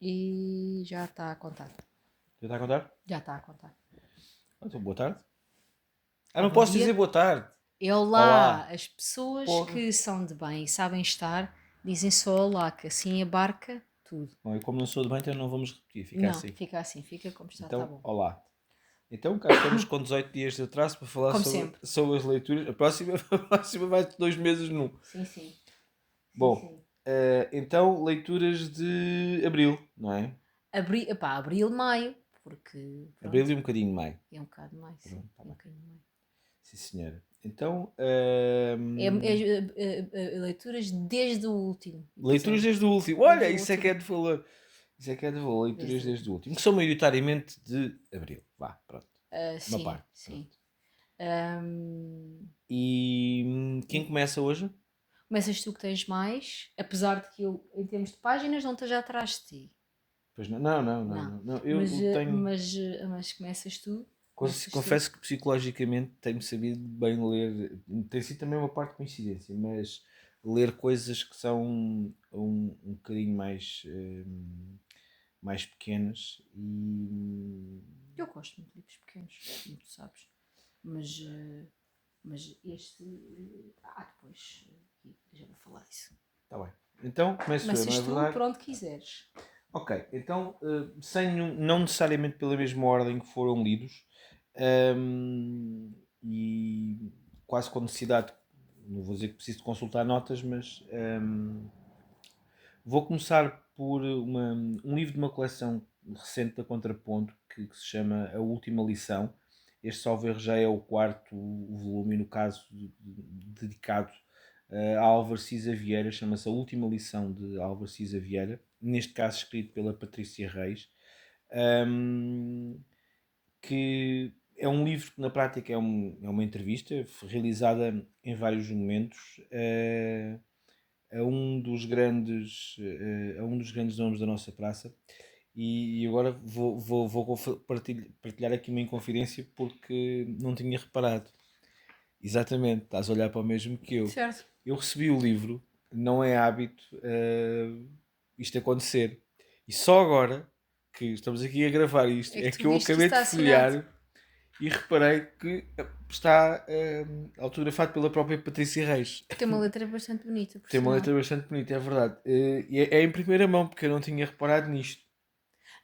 E já está a contar. Já está a contar? Já está a contar. Então, boa tarde. Não Bom posso dia. dizer boa tarde. Olá. As pessoas Porra. que são de bem e sabem estar dizem só olá, que assim abarca tudo. Bom, e como não sou de bem, então não vamos repetir. Fica Não, assim. fica assim, fica como está, está Então, bom. olá. Então, cá estamos com 18 dias de atraso para falar Como sobre, sempre. sobre as leituras. A próxima vai de 2 meses num. Sim, sim. Bom, então, leituras de Abril, não é? Abril, maio, porque Abril pronto, e um bocadinho de Maio. é um bocado mais, sim. Pronto, tá É um bem. bocadinho mais. Sim, senhora. Então, Leituras desde o último leituras episódio. desde o último. Desde Olha, o isso é que é último. de valor. Isso é que é de valor. Leituras Desde o desde o último. último. Que são maioritariamente de Abril. Vá, pronto. Uma Sim, parte. sim. Pronto. Ahm, E quem começa hoje? Começas tu que tens mais, apesar de que eu, em termos de páginas, não esteja atrás de ti. Pois não, não, não, não, Não. não, não. Mas, Eu tenho. mas começas tu. Começas tu. Confesso que psicologicamente tenho sabido bem ler. Tem sido também uma parte de coincidência, mas ler coisas que são um bocadinho mais pequenas e. Eu gosto muito de livros pequenos, como tu sabes. Mas, mas este. Depois. Já vou falar disso. Está bem. Então começo eu, não Começas é tu verdade? por onde quiseres. Ok, então, não necessariamente pela mesma ordem que foram lidos, e quase com necessidade, não vou dizer que preciso de consultar notas, mas vou começar por um livro de uma coleção recente da Contraponto que se chama A Última Lição. Este, salvo erro, já é o quarto volume, no caso dedicado a Álvaro Cisa Vieira, chama-se A Última Lição de Álvaro Cisa Vieira, neste caso escrito pela Patrícia Reis, que é um livro que na prática é uma entrevista realizada em vários momentos a um dos grandes nomes da nossa praça. E agora vou partilhar aqui uma inconfidência porque não tinha reparado. Exatamente, estás a olhar para o mesmo que eu. Certo. Eu recebi o livro, não é hábito isto acontecer. E só agora que estamos aqui a gravar isto É que é tu que eu viste que acabei de está assinado. folhear e reparei que está autografado pela própria Patrícia Reis. Tem uma letra bastante bonita, por Tem uma sinal. letra bastante bonita, é verdade. E é em primeira mão, porque eu não tinha reparado nisto.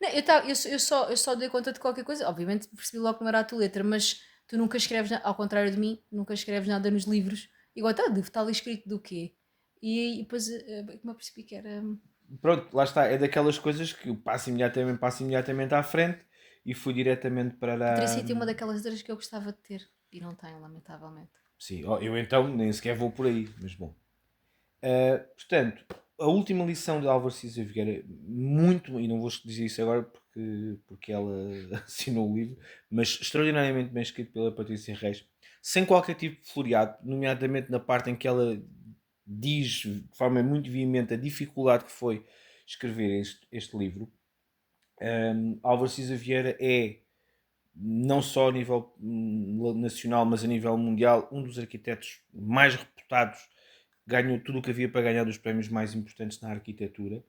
Não, eu só dei conta de qualquer coisa. Obviamente percebi logo que não era a tua letra, mas tu nunca escreves, ao contrário de mim, nunca escreves nada nos livros. Igual, está ali escrito do quê? E depois, como eu percebi que era. Pronto, lá está. É daquelas coisas que eu passo imediatamente à frente e fui diretamente para. Patrícia tem uma daquelas letras que eu gostava de ter e não tenho, lamentavelmente. Sim, eu então nem sequer vou por aí, mas bom. Portanto, a última lição de Álvaro Cisa Vieira, muito, e não vou dizer isso agora porque ela assinou o livro, mas extraordinariamente bem escrito pela Patrícia Reis, sem qualquer tipo de floreado, nomeadamente na parte em que ela diz de forma muito veemente a dificuldade que foi escrever este livro. Álvaro Cisa Vieira é, não só a nível nacional, mas a nível mundial, um dos arquitetos mais reputados, ganhou tudo o que havia para ganhar dos prémios mais importantes na arquitetura.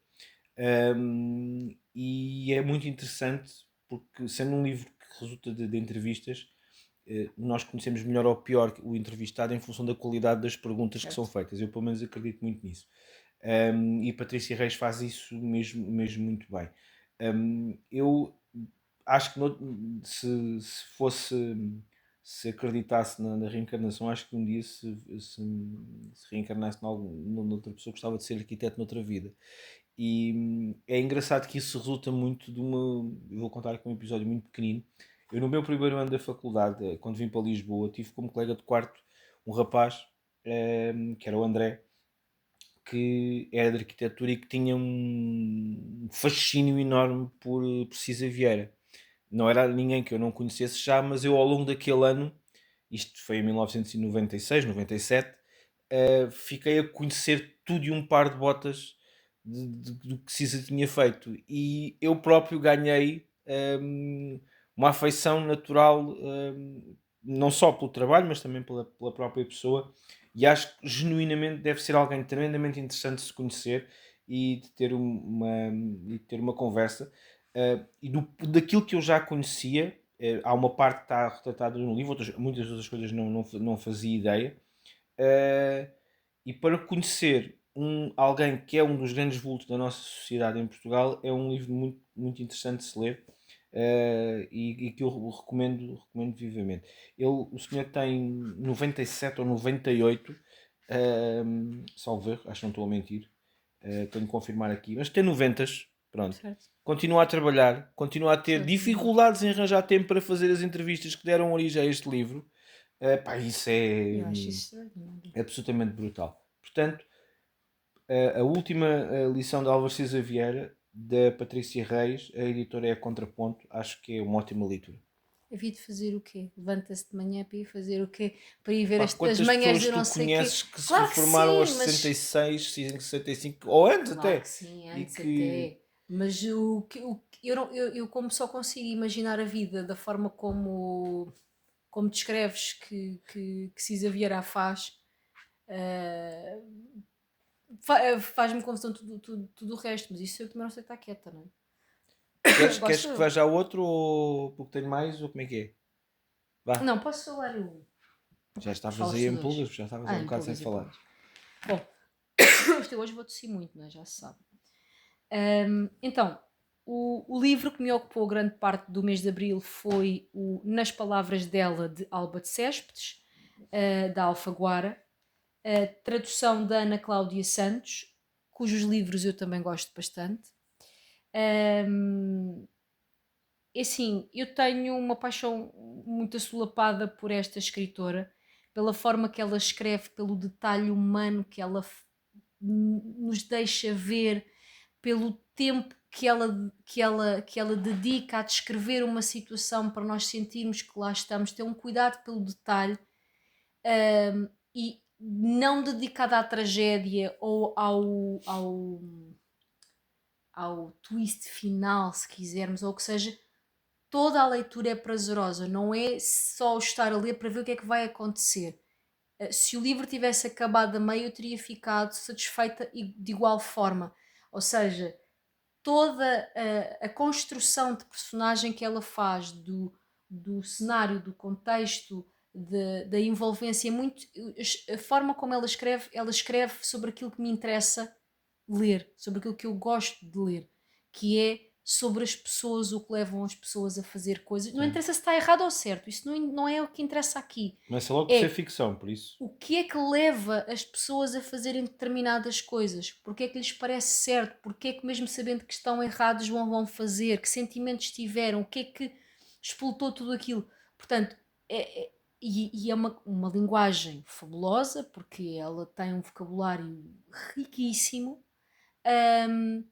E é muito interessante porque, sendo um livro que resulta de entrevistas, nós conhecemos melhor ou pior o entrevistado em função da qualidade das perguntas que são Certo. feitas. Eu, pelo menos, acredito muito nisso. E Patrícia Reis faz isso mesmo muito bem. Eu acho que se fosse, se acreditasse na reencarnação, acho que um dia se reencarnasse noutra pessoa, gostava de ser arquiteto noutra vida. E é engraçado que isso resulta muito de uma. Eu vou contar aqui um episódio muito pequenino. Eu, no meu primeiro ano da faculdade, quando vim para Lisboa, tive como colega de quarto um rapaz, que era o André, que era de arquitetura e que tinha um fascínio enorme por Cisa Vieira. Não era ninguém que eu não conhecesse já, mas eu, ao longo daquele ano, isto foi em 1996, 97, fiquei a conhecer tudo e um par de botas do que Cisa tinha feito. E eu próprio ganhei uma afeição natural, não só pelo trabalho, mas também pela própria pessoa. E acho que genuinamente deve ser alguém tremendamente interessante de se conhecer e de ter uma conversa. E daquilo que eu já conhecia, há uma parte que está retratada no livro, muitas outras coisas não fazia ideia. E para conhecer alguém que é um dos grandes vultos da nossa sociedade em Portugal, é um livro muito, muito interessante de se ler. E que eu recomendo vivamente. O senhor tem 97 ou 98, salvo erro, acho que não estou a mentir, tenho que confirmar aqui, mas tem 90, pronto. Certo. Continua a trabalhar, continua a ter Certo. dificuldades em arranjar tempo para fazer as entrevistas que deram origem a este livro. Pá, isso Eu acho isso extraordinário. é absolutamente brutal. Portanto, a última lição de Álvaro César Vieira, da Patrícia Reis, a editora é a Contraponto, acho que é uma ótima leitura. Havia de fazer o quê? Levanta-se de manhã para ir fazer o quê? Para ir ver Pá, as quantas manhãs pessoas de eu não tu sei o quê? conheces que se Claro que reformaram aos sim, mas... 66, 65, ou antes Claro até? que sim, E antes que... até. Mas eu, não, eu como só consigo imaginar a vida da forma como descreves que Cisa Vieira faz, eh, faz-me confusão tudo o resto, mas isso eu também não sei estar quieta, não é? Agora Queres sou que eu. veja outro, ou porque tenho mais, ou como é que é? Vá, Não, posso falar eu. já estavas Falas aí tu em dois. pulgas, já estavas há um Em bocado sem pulgas e falar. pulgas. Bom, hoje vou tossir muito, não é? Já se sabe. Então, o livro que me ocupou grande parte do mês de abril foi o Nas Palavras dela, de Alba de Céspedes, da Alfaguara, a tradução da Ana Cláudia Santos, cujos livros eu também gosto bastante. Um, e assim, eu tenho uma paixão muito assolapada por esta escritora, pela forma que ela escreve, pelo detalhe humano que ela nos deixa ver, pelo tempo que ela dedica a descrever uma situação para nós sentirmos que lá estamos, ter um cuidado pelo detalhe, e não dedicada à tragédia ou ao twist final, se quisermos, ou o que seja. Toda a leitura é prazerosa, não é só estar a ler para ver o que é que vai acontecer. Se o livro tivesse acabado a meio, eu teria ficado satisfeita de igual forma. Ou seja, toda a construção de personagem que ela faz, do cenário, do contexto, da envolvência, muito, a forma como ela escreve sobre aquilo que me interessa ler, sobre aquilo que eu gosto de ler, que é sobre as pessoas, o que levam as pessoas a fazer coisas. Não Sim. interessa se está errado ou certo, isso não é o que interessa aqui. Começa logo por ser É ficção, por isso. o que é que leva as pessoas a fazerem determinadas coisas, porque é que lhes parece certo, porque é que mesmo sabendo que estão errados vão fazer, que sentimentos tiveram, o que é que explotou tudo aquilo. Portanto, e é uma linguagem fabulosa, porque ela tem um vocabulário riquíssimo, hum,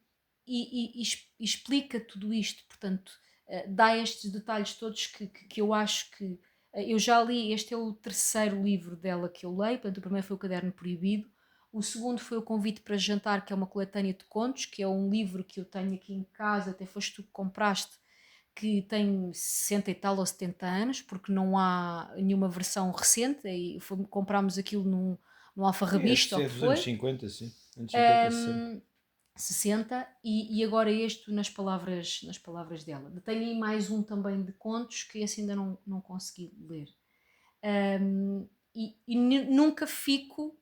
e explica tudo isto, portanto, dá estes detalhes todos que eu acho que eu já li. Este é o terceiro livro dela que eu leio. Portanto, o primeiro foi o Caderno Proibido, o segundo foi o Convite para Jantar, que é uma coletânea de contos, que é um livro que eu tenho aqui em casa, até foste tu que compraste, que tem 60 e tal ou 70 anos, porque não há nenhuma versão recente, e comprámos aquilo num alfarrabista, ou o É que dos anos foi. 50, sim. Anos 50, 60. 60, e agora este nas palavras dela. Tenho aí mais um também de contos que esse ainda não consegui ler. E nunca fico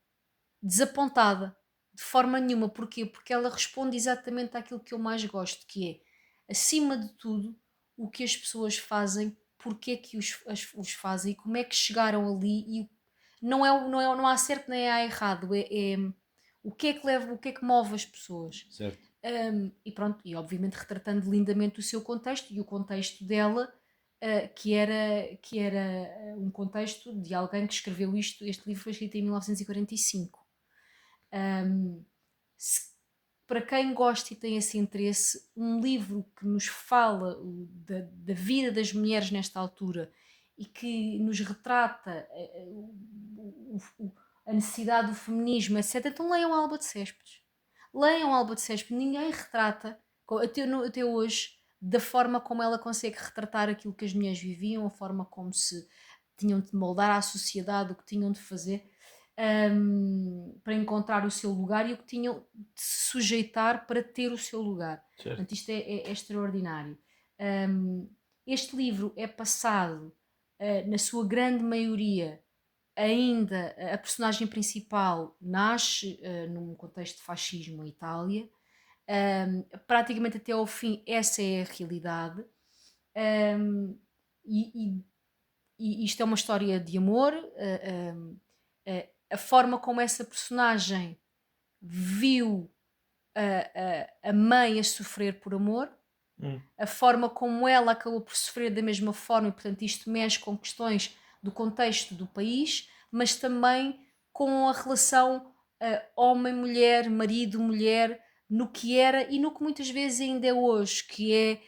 desapontada de forma nenhuma. Porquê? Porque ela responde exatamente àquilo que eu mais gosto, que é, acima de tudo, o que as pessoas fazem, porque é que os fazem e como é que chegaram ali. E não há certo nem há errado, é o que é que leva, o que é que move as pessoas. Certo. E pronto, e obviamente retratando lindamente o seu contexto e o contexto dela, que era um contexto de alguém que escreveu isto. Este livro foi escrito em 1945. Se, para quem gosta e tem esse interesse, um livro que nos fala da vida das mulheres nesta altura e que nos retrata a necessidade do feminismo, etc. Então leiam Alba de Céspedes. Leiam Alba de Céspedes. Ninguém retrata, até hoje, da forma como ela consegue retratar aquilo que as mulheres viviam, a forma como se tinham de moldar à sociedade, o que tinham de fazer. para encontrar o seu lugar e o que tinham de se sujeitar para ter o seu lugar. Certo. Portanto, isto é extraordinário. Um, este livro é passado, na sua grande maioria, ainda a personagem principal nasce num contexto de fascismo em Itália. Praticamente até ao fim, essa é a realidade. Um, e, e isto é uma história de amor. A forma como essa personagem viu a mãe a sofrer por amor, a forma como ela acabou por sofrer da mesma forma, e portanto isto mexe com questões do contexto do país, mas também com a relação homem-mulher, marido-mulher, no que era e no que muitas vezes ainda é hoje, que é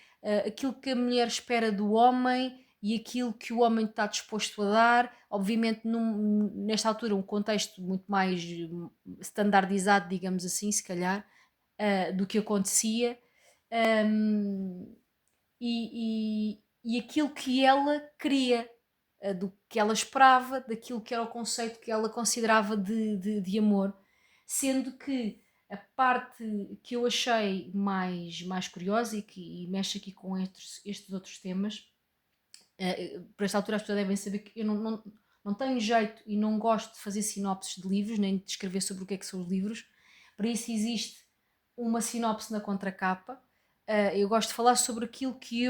aquilo que a mulher espera do homem e aquilo que o homem está disposto a dar, obviamente nesta altura um contexto muito mais standardizado, digamos assim, se calhar, do que acontecia. Um, e aquilo que ela queria, do que ela esperava, daquilo que era o conceito que ela considerava de amor, sendo que a parte que eu achei mais curiosa e mexe aqui com estes outros temas, por esta altura as pessoas devem saber que eu não tenho jeito e não gosto de fazer sinopses de livros, nem de escrever sobre o que é que são os livros, para isso existe uma sinopse na contracapa. Eu gosto de falar sobre aquilo que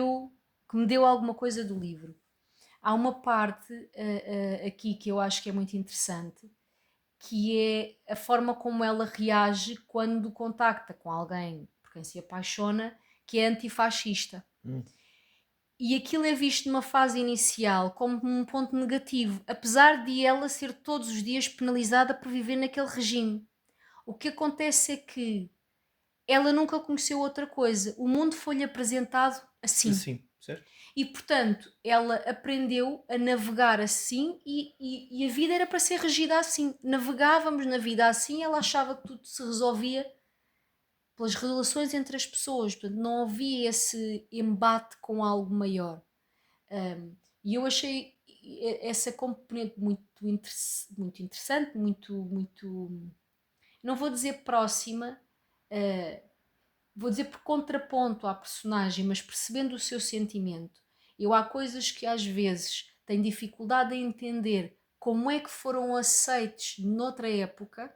me deu alguma coisa do livro. Há uma parte aqui que eu acho que é muito interessante, que é a forma como ela reage quando contacta com alguém por quem se apaixona, que é antifascista. E aquilo é visto numa fase inicial como um ponto negativo, apesar de ela ser todos os dias penalizada por viver naquele regime. O que acontece é que ela nunca conheceu outra coisa. O mundo foi-lhe apresentado assim. Assim, certo? E, portanto, ela aprendeu a navegar assim e a vida era para ser regida assim. Navegávamos na vida assim, ela achava que tudo se resolvia pelas relações entre as pessoas. Portanto, não havia esse embate com algo maior. E eu achei essa componente muito interessante, muito, não vou dizer próxima, vou dizer por contraponto à personagem, mas percebendo o seu sentimento. Eu há coisas que às vezes tenho dificuldade em entender como é que foram aceites noutra época,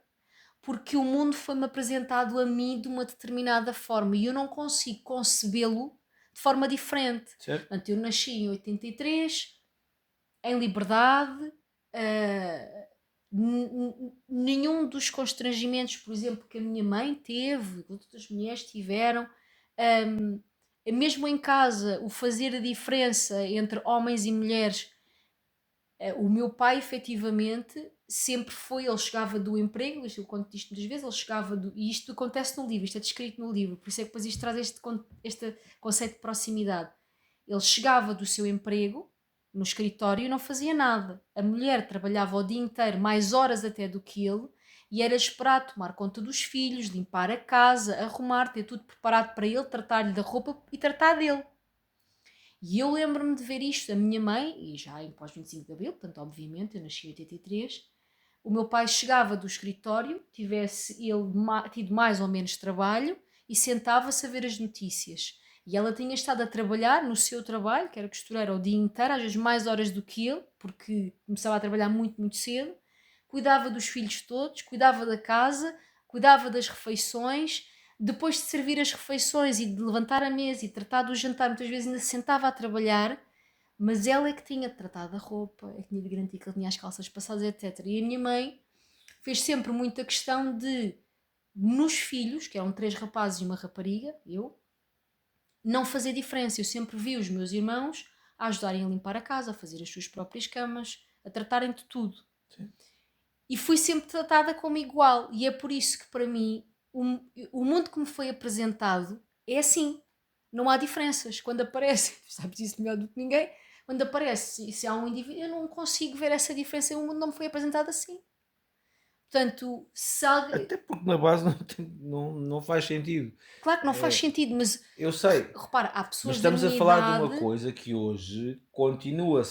porque o mundo foi-me apresentado a mim de uma determinada forma e eu não consigo concebê-lo de forma diferente. Certo? Portanto, eu nasci em 83, em liberdade, nenhum dos constrangimentos, por exemplo, que a minha mãe teve, que outras mulheres tiveram, mesmo em casa, o fazer a diferença entre homens e mulheres. O meu pai, efetivamente, sempre foi. Ele chegava do emprego, eu conto isto muitas vezes. Ele chegava do. E isto acontece no livro, isto é descrito no livro, por isso é que depois isto traz este conceito de proximidade. Ele chegava do seu emprego no escritório e não fazia nada. A mulher trabalhava o dia inteiro, mais horas até do que ele, e era esperar tomar conta dos filhos, limpar a casa, arrumar, ter tudo preparado para ele, tratar-lhe da roupa e tratar dele. E eu lembro-me de ver isto, a minha mãe, e já em pós-25 de Abril, portanto, obviamente, eu nasci em 83, o meu pai chegava do escritório, tivesse ele tido mais ou menos trabalho, e sentava-se a ver as notícias. E ela tinha estado a trabalhar no seu trabalho, que era costureira, o dia inteiro, às vezes mais horas do que ele, porque começava a trabalhar muito cedo, cuidava dos filhos todos, cuidava da casa, cuidava das refeições. Depois de servir as refeições e de levantar a mesa e tratar do jantar, muitas vezes ainda se sentava a trabalhar, mas ela é que tinha de tratar da roupa, é que tinha de garantir que ele tinha as calças passadas, etc. E a minha mãe fez sempre muita questão de, nos filhos, que eram 3 rapazes e uma rapariga, eu, não fazer diferença. Eu sempre vi os meus irmãos a ajudarem a limpar a casa, a fazer as suas próprias camas, a tratarem de tudo. Sim. E fui sempre tratada como igual. E é por isso que, para mim, o mundo que me foi apresentado é assim. Não há diferenças. Quando aparece, sabes isso melhor do que ninguém, quando aparece, se há um indivíduo, eu não consigo ver essa diferença. O mundo não me foi apresentado assim. Portanto, se alguém. Até porque na base não faz sentido. Claro que não faz É, sentido, mas eu sei, repara, há mas pessoas da estamos a minha falar de uma idade. coisa que hoje continua.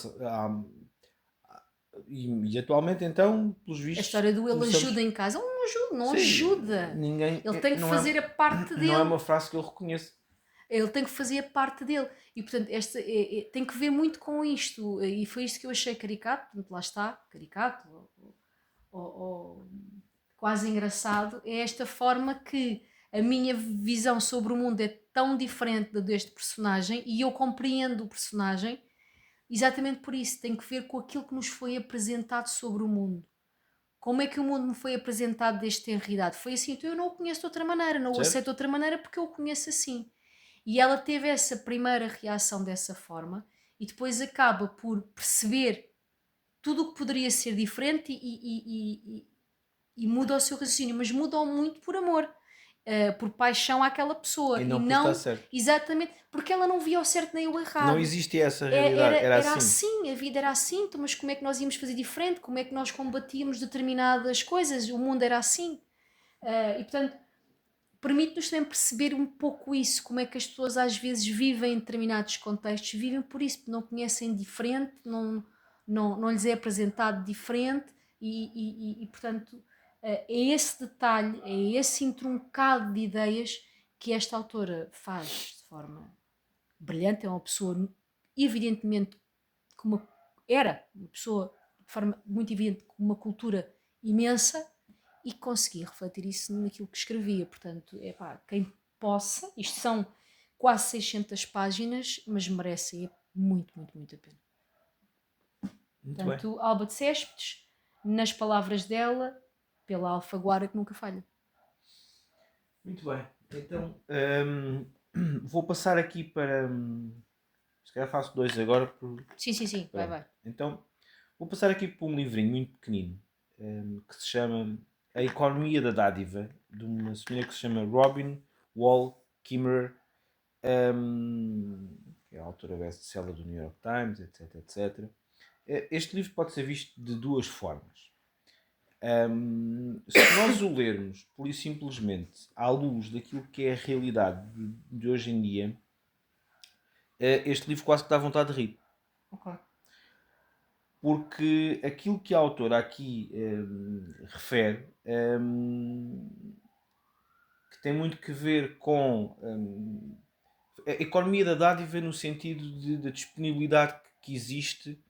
e atualmente, então, pelos A vistos, história do ele começamos... ajuda em casa. Ele não ajuda, não Sim, ajuda. ninguém... Ele tem que não fazer é, a parte não é dele. uma frase que eu reconheço. Ele tem que fazer a parte dele. E, portanto, tem que ver muito com isto. E foi isto que eu achei caricato. Portanto, lá está, caricato, ou quase engraçado. É esta forma que a minha visão sobre o mundo é tão diferente da deste personagem e eu compreendo o personagem exatamente por isso. Tem que ver com aquilo que nos foi apresentado sobre o mundo. Como é que o mundo me foi apresentado desde ter idade? Foi assim, então eu não o conheço de outra maneira, não o aceito Certo? de outra maneira porque eu o conheço assim. E ela teve essa primeira reação dessa forma e depois acaba por perceber tudo o que poderia ser diferente e muda o seu raciocínio, mas muda-o muito por amor, por paixão àquela pessoa E e não por estar não certo. exatamente porque ela não via o certo nem o Não errado. existia essa realidade. Era Era assim. assim, a vida era assim, então, mas como é que nós íamos fazer diferente? Como é que nós combatíamos determinadas coisas? O mundo era assim. E portanto, permite-nos também perceber um pouco isso, como é que as pessoas às vezes vivem em determinados contextos, vivem por isso, porque não conhecem diferente, não lhes é apresentado diferente portanto, é esse detalhe, é esse entroncado de ideias que esta autora faz de forma brilhante. É uma pessoa, evidentemente, era uma pessoa de forma muito evidente com uma cultura imensa e consegui refletir isso naquilo que escrevia. Portanto, é pá, quem possa, isto são quase 600 páginas, mas merece muito, muito, muito a pena. Muito bem. Portanto, Alba de Céspedes, nas palavras dela, pela Alfaguara que nunca falha. Muito bem. Então, vou passar aqui para... se calhar faço dois agora. Sim, vai, Pronto. vai. Então, vou passar aqui por um livrinho muito pequenino, que se chama A Economia da Dádiva, de uma senhora que se chama Robin Wall Kimmerer, que é a autora best-seller do New York Times, etc, etc. Este livro pode ser visto de duas formas. Se nós o lermos pura e simplesmente à luz daquilo que é a realidade de hoje em dia, este livro quase que dá vontade de rir. Ok. Porque aquilo que a autora aqui refere, que tem muito que ver com a economia da dádiva no sentido da disponibilidade que existe,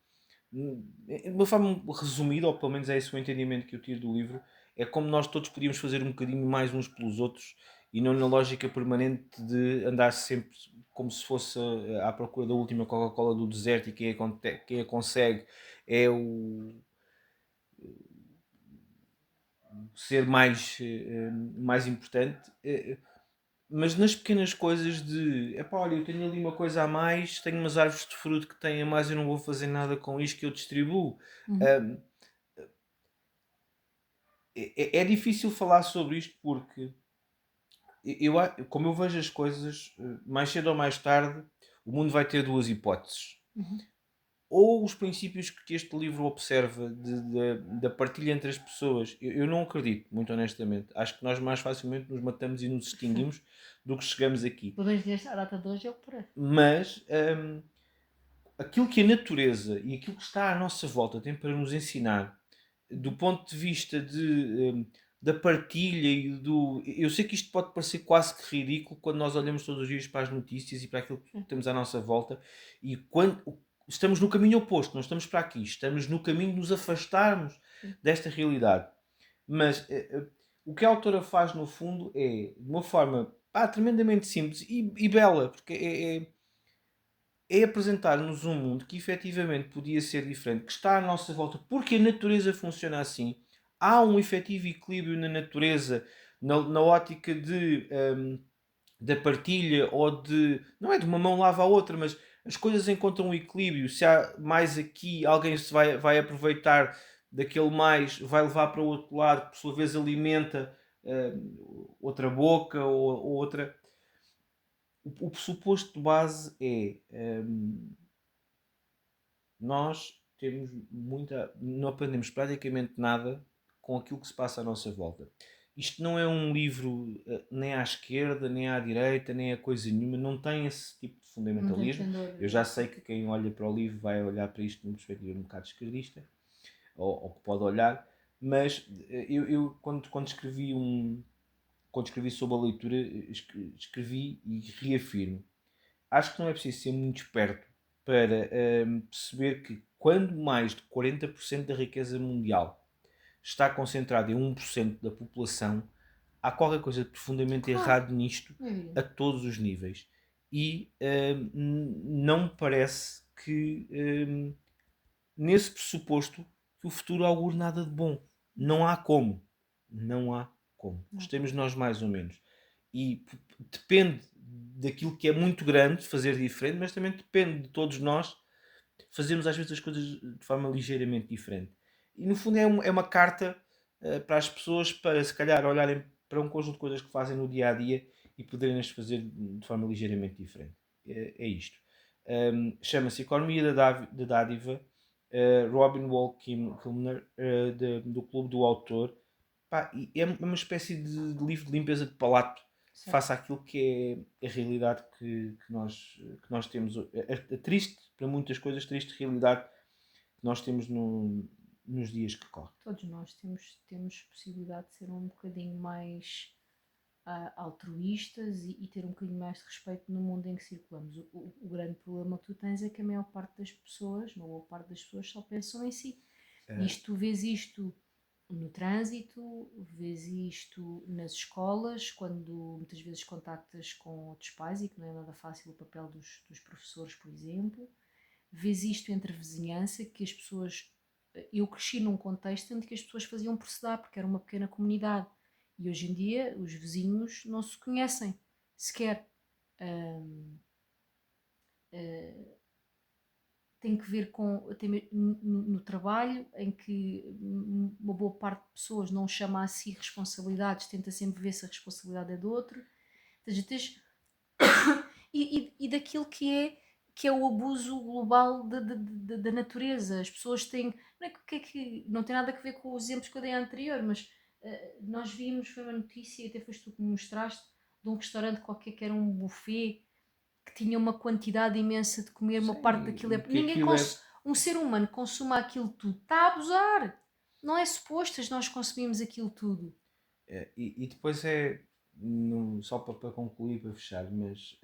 de uma forma resumida, ou pelo menos é esse o entendimento que eu tiro do livro, é como nós todos podíamos fazer um bocadinho mais uns pelos outros e não na lógica permanente de andar sempre como se fosse à procura da última Coca-Cola do deserto e quem a consegue é o ser mais importante, mas nas pequenas coisas de epá, olha, eu tenho ali uma coisa a mais, tenho umas árvores de fruto que têm a mais, eu não vou fazer nada com isto que eu distribuo. Um, é difícil falar sobre isto porque como eu vejo as coisas, mais cedo ou mais tarde, o mundo vai ter duas hipóteses. Ou os princípios que este livro observa da partilha entre as pessoas, eu não acredito, muito honestamente. Acho que nós mais facilmente nos matamos e nos extinguimos do que chegamos aqui. Pelo menos a data de hoje é o que parece. Mas aquilo que a natureza e aquilo que está à nossa volta tem para nos ensinar, do ponto de vista da partilha e do... Eu sei que isto pode parecer quase que ridículo quando nós olhamos todos os dias para as notícias e para aquilo que temos à nossa volta e quando estamos no caminho oposto, não estamos para aqui, estamos no caminho de nos afastarmos desta realidade. Mas o que a autora faz no fundo é, de uma forma tremendamente simples e bela, porque é apresentar-nos um mundo que efetivamente podia ser diferente, que está à nossa volta, porque a natureza funciona assim. Há um efetivo equilíbrio na natureza, na ótica da partilha ou de... não é de uma mão lava a outra, mas as coisas encontram um equilíbrio. Se há mais aqui, alguém se vai aproveitar daquele mais, vai levar para o outro lado, que por sua vez alimenta outra boca ou outra. O pressuposto de base é nós temos não aprendemos praticamente nada com aquilo que se passa à nossa volta. Isto não é um livro nem à esquerda, nem à direita, nem a coisa nenhuma, não tem esse tipo de fundamentalismo. Eu já sei que quem olha para o livro vai olhar para isto numa perspectiva um bocado esquerdista, ou que pode olhar, mas eu quando escrevi sobre a leitura, escrevi e reafirmo. Acho que não é preciso ser muito esperto para perceber que quando mais de 40% da riqueza mundial está concentrada em 1% da população, há qualquer coisa de profundamente Claro, errado nisto é a evidente. todos os níveis. E não me parece que nesse pressuposto que o futuro augure nada de bom. Não há como. Não há como. Não. Gostemos nós mais ou menos. E depende daquilo que é muito grande fazer diferente, mas também depende de todos nós fazermos às vezes as coisas de forma ligeiramente diferente. E no fundo é uma carta para as pessoas para se calhar olharem para um conjunto de coisas que fazem no dia a dia e poderem as fazer de forma ligeiramente diferente. É isto. Chama-se Economia da Dádiva, Robin Wall Kimmerer, do Clube do Autor. Pá, e é uma espécie de livro de limpeza de palato Certo. face àquilo que é a realidade que nós temos. A triste, para muitas coisas, triste realidade que nós temos nos dias que correm. Todos nós temos possibilidade de ser um bocadinho mais altruístas e ter um bocadinho mais de respeito no mundo em que circulamos. O grande problema que tu tens é que a maior parte das pessoas, uma boa parte das pessoas, só pensam em si. Isto, tu vês isto no trânsito, vês isto nas escolas, quando muitas vezes contactas com outros pais e que não é nada fácil o papel dos professores, por exemplo. Vês isto entre a vizinhança, que as pessoas. Eu cresci num contexto em que as pessoas faziam por se dar, porque era uma pequena comunidade. E hoje em dia os vizinhos não se conhecem sequer. Hum, tem que ver com no trabalho, em que uma boa parte de pessoas não chama a si responsabilidades, tenta sempre ver se a responsabilidade é do outro. Ou seja, e daquilo que é o abuso global da natureza. As pessoas têm. Não, é que não tem nada a ver com os exemplos que eu dei anterior, mas nós vimos, foi uma notícia, até foste tu que me mostraste, de um restaurante qualquer que era um buffet que tinha uma quantidade imensa de comer, uma parte Sim, daquilo é. e que Ninguém aquilo é. um ser humano consuma aquilo tudo, está a abusar. Não é suposto nós consumimos aquilo tudo. E depois só para concluir, para fechar, mas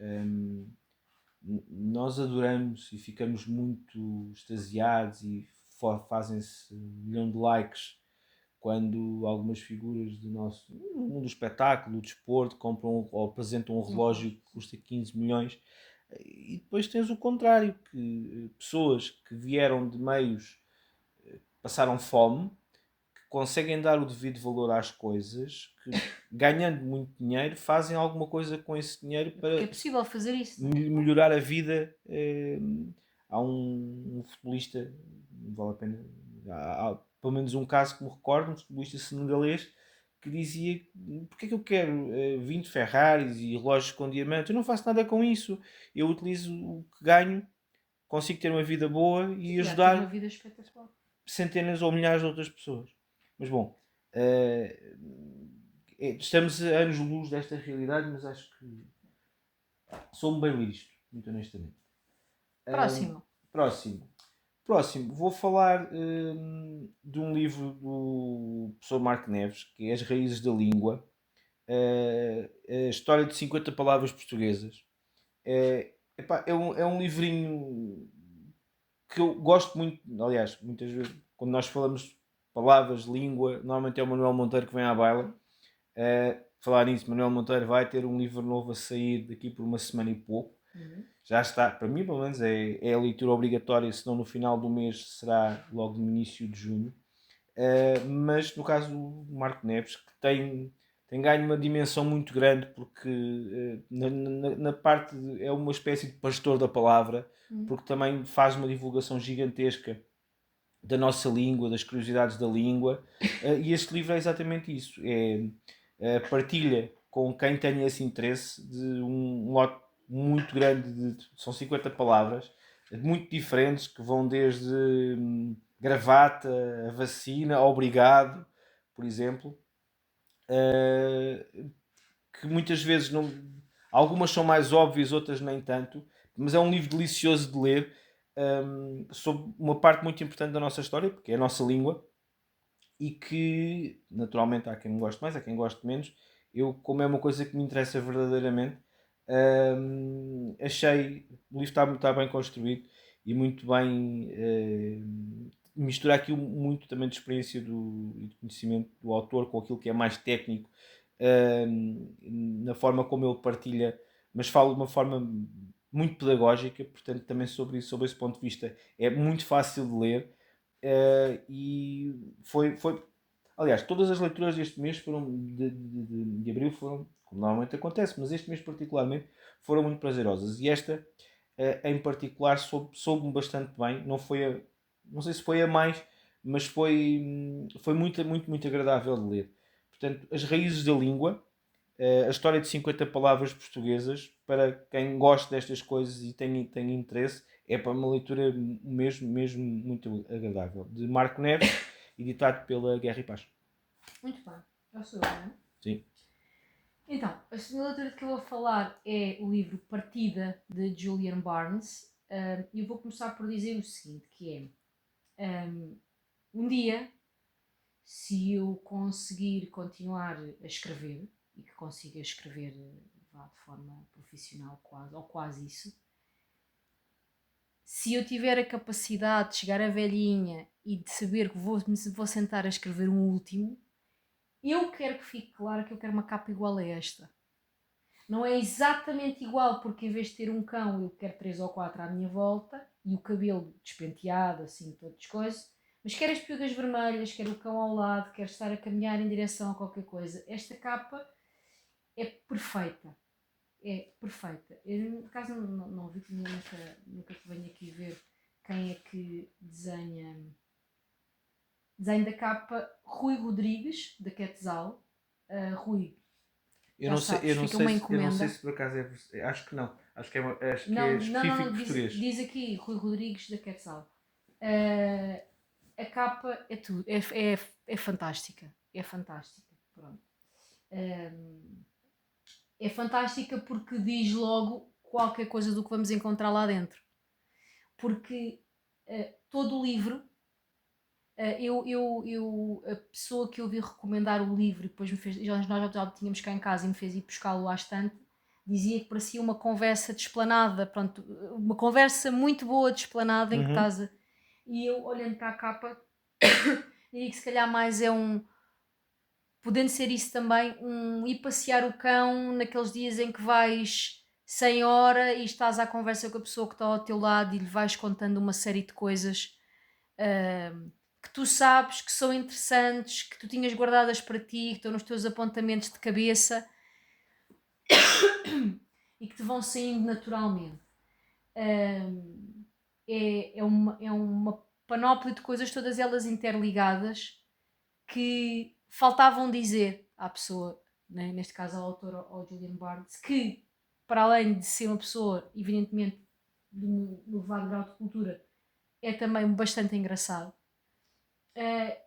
nós adoramos e ficamos muito extasiados e fazem-se 1 milhão de likes quando algumas figuras do mundo do espetáculo, do desporto, compram ou apresentam um Um relógio relógio. que custa 15 milhões. E depois tens o contrário, que pessoas que vieram de meios, passaram fome, que conseguem dar o devido valor às coisas, que ganhando muito dinheiro fazem alguma coisa com esse dinheiro Porque é para possível fazer isso, não é? melhorar a vida. Há um futebolista, não vale a pena, há pelo menos um caso que me recordo, um futebolista senegalês que dizia: porque é que eu quero 20 Ferraris e relógios com diamantes? Eu não faço nada com isso, eu utilizo o que ganho, consigo ter uma vida boa e Já ter uma ajudar vida espetacular. centenas ou milhares de outras pessoas. Mas bom, eh, estamos a anos-luz desta realidade, mas acho que sou-me bem ler isto, muito honestamente. Ahm, Próximo. próximo. Próximo, vou falar de um livro do professor Marco Neves, que é As Raízes da Língua, a história de 50 palavras portuguesas. É um livrinho que eu gosto muito, aliás, muitas vezes, quando nós falamos de palavras, língua, normalmente é o Manuel Monteiro que vem à baila. Falar nisso, Manuel Monteiro vai ter um livro novo a sair daqui por uma semana e pouco. Uhum. Já está, para mim pelo menos é a leitura obrigatória, senão no final do mês será logo no início de junho. Mas no caso do Marco Neves, que tem ganho uma dimensão muito grande, porque na parte é uma espécie de pastor da palavra, Uhum. porque também faz uma divulgação gigantesca da nossa língua, das curiosidades da língua, e este livro é exatamente isso, partilha com quem tenha esse interesse de um lote muito grande, são 50 palavras, muito diferentes, que vão desde gravata, a vacina, obrigado, por exemplo, que muitas vezes não, algumas são mais óbvias, outras nem tanto, mas é um livro delicioso de ler. sobre uma parte muito importante da nossa história, porque é a nossa língua, e que naturalmente há quem goste mais, há quem goste menos. Eu, como é uma coisa que me interessa verdadeiramente, achei o livro está bem construído e muito bem. Mistura aqui muito também de experiência e de conhecimento do autor com aquilo que é mais técnico, na forma como ele partilha, mas fala de uma forma muito pedagógica, portanto, também sobre esse ponto de vista é muito fácil de ler. E foi. Aliás, todas as leituras deste mês foram de abril foram, como normalmente acontece, mas este mês particularmente foram muito prazerosas. E esta, em particular, soube-me bastante bem. Não sei se foi a mais, mas foi muito, muito, muito agradável de ler. Portanto, As Raízes da Língua, a história de 50 palavras portuguesas, para quem gosta destas coisas e tem interesse, é para uma leitura mesmo, mesmo muito agradável. De Marco Neves, editado pela Guerra e Paz. Muito bem. Já sou eu, não é? Sim. Então, a segunda leitura de que eu vou falar é o livro Partida, de Julian Barnes. E eu vou começar por dizer o seguinte, que é... um dia, se eu conseguir continuar a escrever, e que consiga escrever de forma profissional quase, ou quase isso, se eu tiver a capacidade de chegar a velhinha e de saber que vou sentar a escrever um último, eu quero que fique claro que eu quero uma capa igual a esta. Não é exatamente igual, porque em vez de ter um cão, eu quero 3 ou 4 à minha volta e o cabelo despenteado, assim, todas as coisas. Mas quero as piugas vermelhas, quero o cão ao lado, quero estar a caminhar em direção a qualquer coisa. Esta capa é perfeita. É perfeita. Eu, por acaso, não vi, nunca que venho aqui ver quem é que desenha. Desenho da capa, Rui Rodrigues, da Quetzal. Rui, Eu já não sei, sabes, fica uma eu não sei encomenda. se por acaso é. Acho que não. Acho que é Não, específico português. diz aqui Rui Rodrigues da Quetzal. Uh, a capa é tudo, é fantástica. É fantástica. Pronto. É fantástica porque diz logo qualquer coisa do que vamos encontrar lá dentro. Porque todo o livro, a pessoa que eu vi recomendar o livro e depois me fez, nós já tínhamos cá em casa e me fez ir buscá-lo à estante, dizia que parecia uma conversa de esplanada, pronto, uma conversa muito boa de esplanada em que Uhum. estás a... E eu, olhando para a capa, diria que se calhar mais é podendo ser isso também, ir passear o cão naqueles dias em que vais sem hora e estás à conversa com a pessoa que está ao teu lado e lhe vais contando uma série de coisas que tu sabes que são interessantes, que tu tinhas guardadas para ti, que estão nos teus apontamentos de cabeça e que te vão saindo naturalmente. É uma panóplia de coisas, todas elas interligadas, que faltavam dizer à pessoa, né? Neste caso ao autor, ao Julian Barnes, que para além de ser uma pessoa, evidentemente, de um elevado grau de cultura, é também bastante engraçado.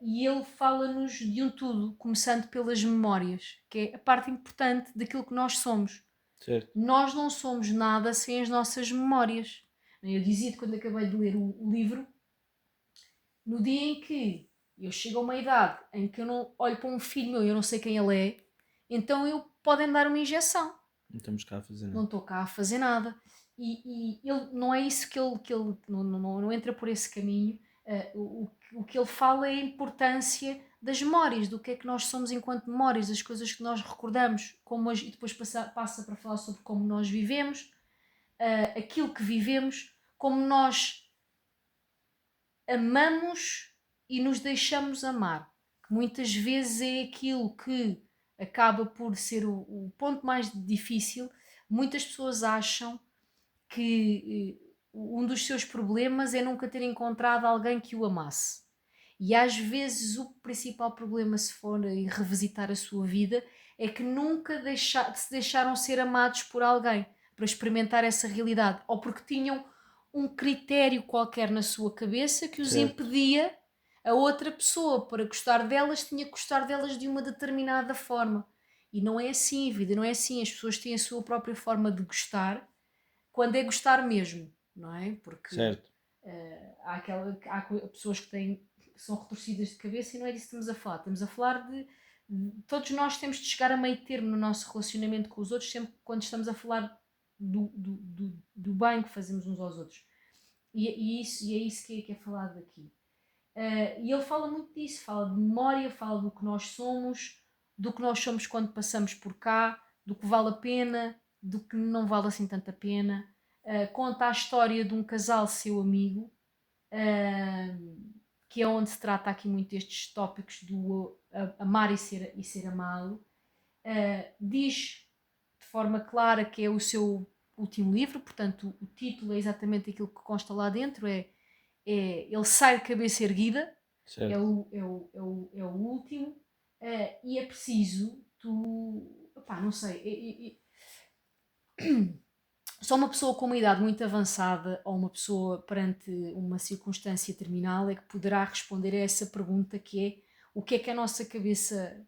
E ele fala-nos de um tudo, começando pelas memórias, que é a parte importante daquilo que nós somos. Certo. Nós não somos nada sem as nossas memórias. Eu dizia-te quando acabei de ler o livro, no dia em que eu chego a uma idade em que eu não olho para um filho meu e eu não sei quem ele é, então podem dar uma injeção. Não estamos cá a fazer Não nada. estou cá a fazer nada. E ele, não é isso que ele não entra por esse caminho. O que ele fala é a importância das memórias, do que é que nós somos enquanto memórias, das coisas que nós recordamos, e depois passa para falar sobre como nós vivemos, aquilo que vivemos, como nós amamos e nos deixamos amar, que muitas vezes é aquilo que acaba por ser o ponto mais difícil. Muitas pessoas acham que um dos seus problemas é nunca ter encontrado alguém que o amasse. E às vezes o principal problema, se for revisitar a sua vida, é que nunca se deixaram ser amados por alguém para experimentar essa realidade, ou porque tinham um critério qualquer na sua cabeça que os Certo. impedia a outra pessoa, para gostar delas, tinha que gostar delas de uma determinada forma. E não é assim, a vida não é assim. As pessoas têm a sua própria forma de gostar, quando é gostar mesmo, não é? Porque Certo. há pessoas que são retorcidas de cabeça e não é disso que estamos a falar. Estamos a falar todos nós temos de chegar a meio termo no nosso relacionamento com os outros, sempre quando estamos a falar do bem que fazemos uns aos outros. E é isso que é falado aqui. E ele fala muito disso, fala de memória, fala do que nós somos quando passamos por cá, do que vale a pena, do que não vale assim tanta pena. Conta a história de um casal seu amigo, que é onde se trata aqui muito destes tópicos do amar e ser amado. Diz de forma clara que é o seu último livro, portanto o título é exatamente aquilo que consta lá dentro, ele sai de cabeça erguida, é o último, e é preciso não sei, só uma pessoa com uma idade muito avançada ou uma pessoa perante uma circunstância terminal é que poderá responder a essa pergunta, que é o que é que a nossa cabeça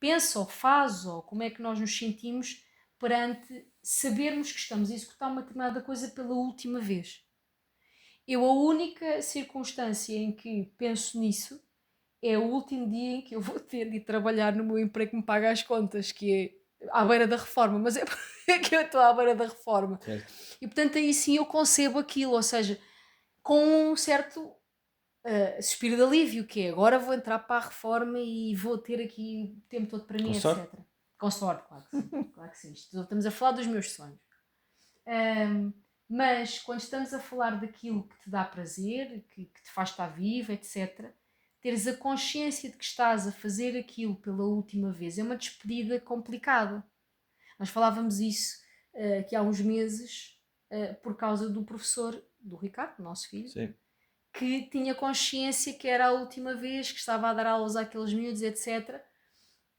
pensa ou faz, ou como é que nós nos sentimos perante sabermos que estamos a executar uma determinada coisa pela última vez. A única circunstância em que penso nisso é o último dia em que eu vou ter de trabalhar no meu emprego que me paga as contas, que é à beira da reforma, mas é que eu estou à beira da reforma. Certo. E portanto aí sim eu concebo aquilo, ou seja, com um certo suspiro de alívio, que é agora vou entrar para a reforma e vou ter aqui o tempo todo para mim, Com etc. sorte? Com sorte, claro que sim. Claro que sim. Estamos a falar dos meus sonhos. Mas quando estamos a falar daquilo que te dá prazer, que te faz estar vivo, etc., teres a consciência de que estás a fazer aquilo pela última vez é uma despedida complicada. Nós falávamos isso aqui há uns meses por causa do professor, do Ricardo, nosso filho, Sim. que tinha consciência que era a última vez, que estava a dar aulas àqueles miúdos, etc.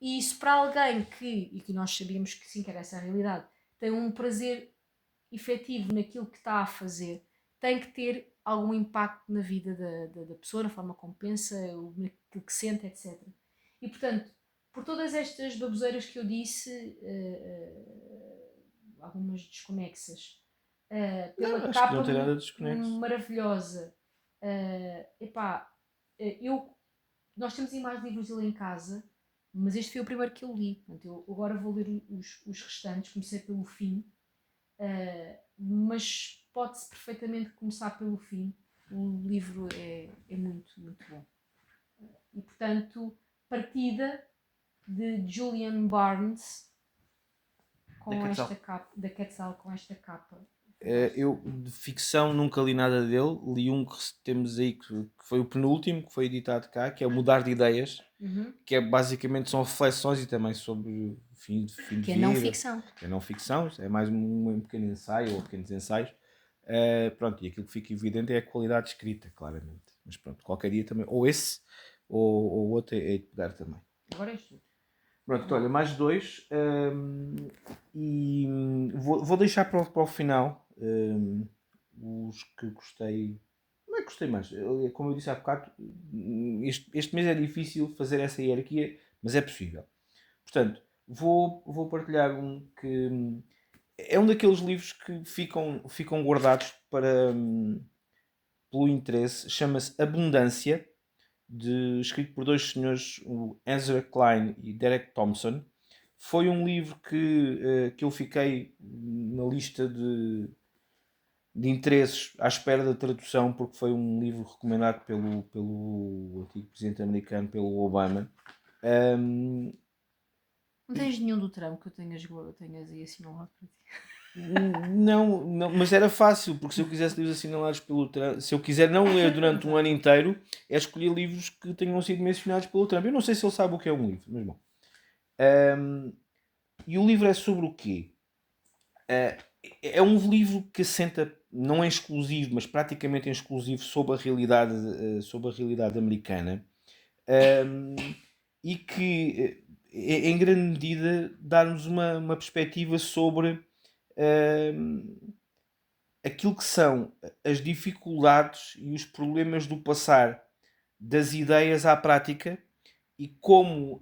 E isso para alguém e que nós sabíamos que sim, que era essa a realidade, tem um prazer efetivo naquilo que está a fazer, tem que ter algum impacto na vida da pessoa, na forma como pensa, naquilo que sente, etc. E portanto, por todas estas baboseiras que eu disse, algumas desconexas, pela Não, acho que não capa tem nada de desconexo. maravilhosa, nós temos aí mais livros dele em casa, mas este foi o primeiro que eu li. Portanto, eu agora vou ler os restantes, comecei pelo fim, mas pode-se perfeitamente começar pelo fim. O livro é muito, muito bom. E portanto, Partida, de Julian Barnes, com esta capa, da Quetzal, com esta capa. Eu de ficção nunca li nada dele. Li um que temos aí que foi o penúltimo, que foi editado cá, que é o Mudar de Ideias, que é basicamente são reflexões e também sobre fim de Que vida. é não ficção. Que é não ficção, é mais um pequeno ensaio ou pequenos ensaios. Pronto, e aquilo que fica evidente é a qualidade escrita, claramente. Mas pronto, qualquer dia também, ou esse ou outro é de pegar também. Agora és tu. Pronto, olha, mais dois. E vou deixar para o final os que gostei. Não é que gostei mais. Como eu disse há bocado, este mês é difícil fazer essa hierarquia, mas é possível. Portanto, vou partilhar um que é um daqueles livros que ficam guardados pelo interesse. Chama-se Abundância, escrito por dois senhores, o Ezra Klein e Derek Thompson. Foi um livro que eu fiquei na lista de interesses à espera da tradução, porque foi um livro recomendado pelo antigo presidente americano, pelo Obama. Não tens nenhum do Trump que eu tenhas aí assinalado para ti? Não, mas era fácil, porque se eu quisesse livros assinalados pelo Trump, se eu quiser não ler durante um ano inteiro, é escolher livros que tenham sido mencionados pelo Trump. Eu não sei se ele sabe o que é um livro, mas bom. E o livro é sobre o quê? É um livro que assenta, não é exclusivo, mas praticamente é exclusivo sobre a realidade americana, e que em grande medida dá-nos uma perspectiva sobre aquilo que são as dificuldades e os problemas do passar das ideias à prática e como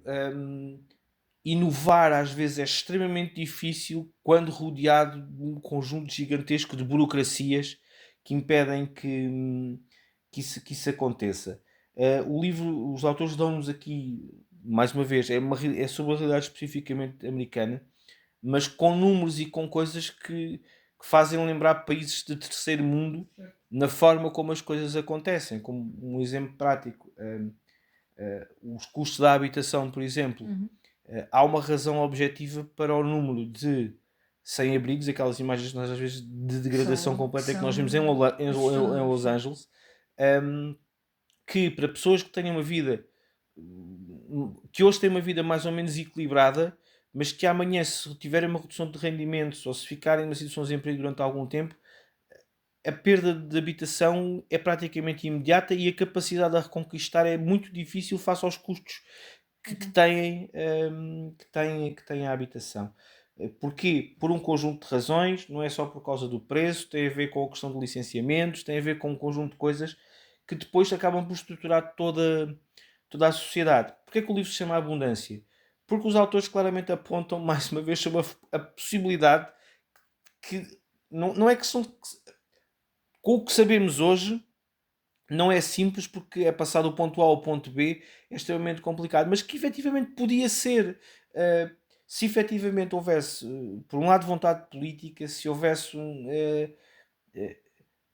inovar às vezes é extremamente difícil quando rodeado de um conjunto gigantesco de burocracias que impedem que isso aconteça. O livro, os autores dão-nos aqui, mais uma vez, é sobre a realidade especificamente americana, mas com números e com coisas que fazem lembrar países de terceiro mundo na forma como as coisas acontecem. Como um exemplo prático, os custos da habitação, por exemplo. Há uma razão objetiva para o número de sem-abrigos, aquelas imagens que nós às vezes de degradação completa que nós vimos em Los Angeles, que para pessoas que tenham uma vida, que hoje têm uma vida mais ou menos equilibrada, mas que amanhã, se tiverem uma redução de rendimentos ou se ficarem numa situação de desemprego durante algum tempo, a perda de habitação é praticamente imediata e a capacidade de a reconquistar é muito difícil face aos custos que têm a habitação. Porquê? Por um conjunto de razões, não é só por causa do preço, tem a ver com a questão de licenciamentos, tem a ver com um conjunto de coisas que depois acabam por estruturar toda a sociedade. Porquê que o livro se chama Abundância? Porque os autores claramente apontam, mais uma vez, sobre a possibilidade que não é que são... Com o que sabemos hoje, não é simples porque é passar do ponto A ao ponto B, é extremamente complicado, mas que efetivamente podia ser, se efetivamente houvesse, por um lado, vontade política, se houvesse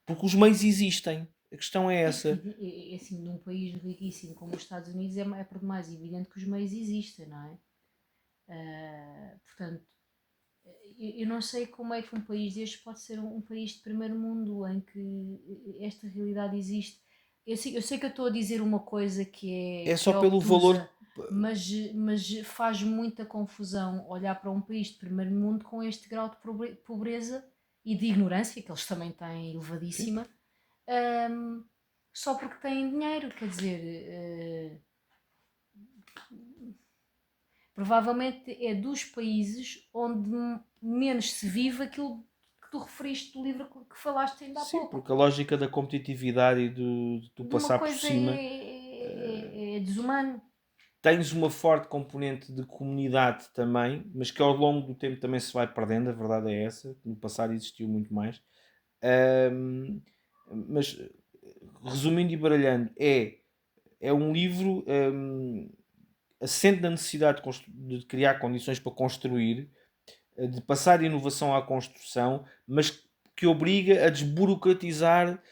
porque os meios existem, a questão é essa. Assim, num país riquíssimo como os Estados Unidos é por demais evidente que os meios existem, não é? Portanto, eu não sei como é que um país destes pode ser um país de primeiro mundo em que esta realidade existe. Eu sei que eu estou a dizer uma coisa É que só é pelo valor. obtusa, mas faz muita confusão olhar para um país de primeiro mundo com este grau de pobreza e de ignorância, que eles também têm Sim. elevadíssima, hum, só porque têm dinheiro, quer dizer, provavelmente é dos países onde menos se vive aquilo que tu referiste do livro que falaste ainda há Sim, pouco. porque a lógica da competitividade e do De uma passar por coisa cima, é desumano. tens uma forte componente de comunidade também, mas que ao longo do tempo também se vai perdendo, a verdade é essa. No passado existiu muito mais. Ahm, mas resumindo e baralhando, é um livro assente na necessidade de criar condições para construir, de passar inovação à construção, mas que obriga a desburocratizar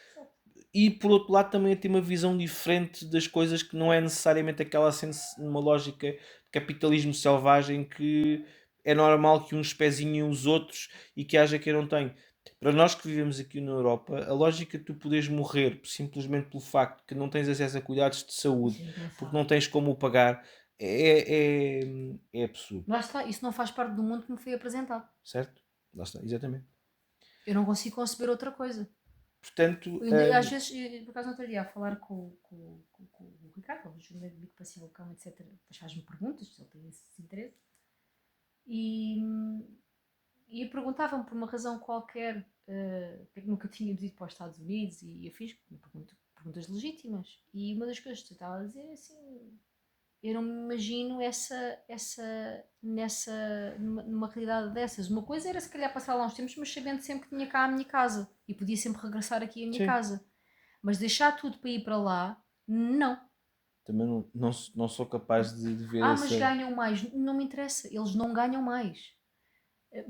e por outro lado também a ter uma visão diferente das coisas, que não é necessariamente aquela sendo numa lógica de capitalismo selvagem que é normal que uns pezinhem os outros e que haja quem não tem. Para nós que vivemos aqui na Europa, a lógica de tu poderes morrer simplesmente pelo facto que não tens acesso a cuidados de saúde, porque não tens como o pagar, é absurdo, Lá está, isso não faz parte do mundo que me foi apresentado. certo? Lá está, exatamente. Eu não consigo conceber outra coisa. Portanto, Às vezes, por acaso, no outro dia, a falar com o Ricardo, o jornalista de Bico Cão, etc., depois faz-me perguntas, se ele tem esse interesse, e, e perguntavam-me por uma razão qualquer porque nunca tínhamos ido para os Estados Unidos, e eu fiz perguntas legítimas. E uma das coisas que eu estava a dizer é assim: eu não me imagino numa realidade dessas. Uma coisa era se calhar passar lá uns tempos, mas sabendo sempre que tinha cá a minha casa e podia sempre regressar aqui à minha sim. casa. Mas deixar tudo para ir para lá, não. Também não sou capaz de ver Mas essa. ganham mais. Não me interessa, eles não ganham mais.